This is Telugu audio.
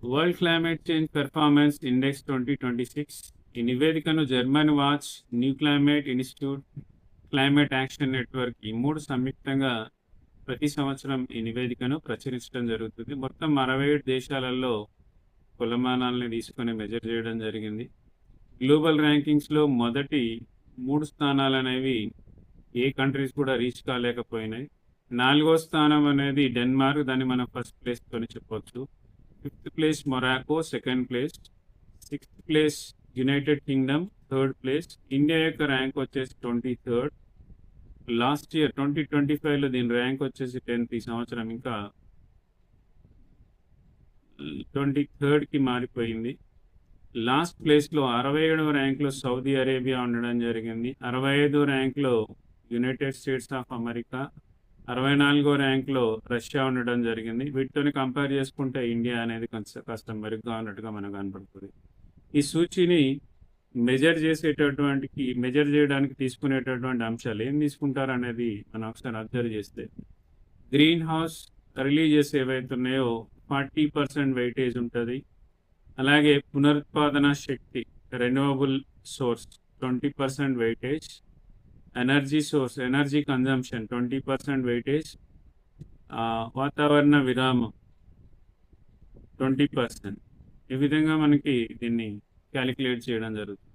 World climate change performance index 2026 ఈ నివేదికను German watch, new climate institute, climate action network ఈ మూడు సంయుక్తంగా ప్రతి సంవత్సరం ఈ నివేదికను ప్రచురించడం జరుగుతుంది. మొత్తం 67 దేశాలలో కొలమానాలని తీసుకొని మెజర్ చేయడం జరిగింది. గ్లోబల్ ర్యాంకింగ్స్లో మొదటి 3 స్థానాలు అనేవి ఏ కంట్రీస్ కూడా రీచ్ కాలేకపోయినాయి. 4వ స్థానం అనేది డెన్మార్క్, దాన్ని మనం ఫస్ట్ ప్లేస్తో చెప్పొచ్చు. 5th place Morocco, 2nd place. 6th place United Kingdom, 3rd place. India యొక్క ర్యాంక్ వచ్చేసి 23rd. లాస్ట్ ఇయర్ 2025లో దీని ర్యాంక్ వచ్చేసి 10th. ఈ సంవత్సరం ఇంకా 23rd మారిపోయింది. లాస్ట్ ప్లేస్లో 67వ ర్యాంక్లో సౌదీ అరేబియా ఉండడం జరిగింది. 65వ ర్యాంక్లో యునైటెడ్ స్టేట్స్ ఆఫ్ అమెరికా, 64వ ర్యాంక్లో రష్యా ఉండడం జరిగింది. వీటితో కంపేర్ చేసుకుంటే ఇండియా అనేది కొంచెం కాస్త మెరుగ్గా ఉన్నట్టుగా మనకు కనపడుతుంది. ఈ సూచీని మెజర్ చేయడానికి తీసుకునేటటువంటి అంశాలు ఏం తీసుకుంటారు అనేది మనం ఒకసారి అబ్జర్వ్ చేస్తే, గ్రీన్ హౌస్ రిలీజెస్ ఏవైతే ఉన్నాయో 40% వెయిటేజ్ ఉంటుంది. అలాగే పునరుత్పాదన శక్తి, renewable source 20% weightage, energy consumption 20% weightage, వాతావరణ విరామం 20%. ఈ విధంగా మనకి దీన్ని క్యాలిక్యులేట్ చేయడం జరుగుతుంది.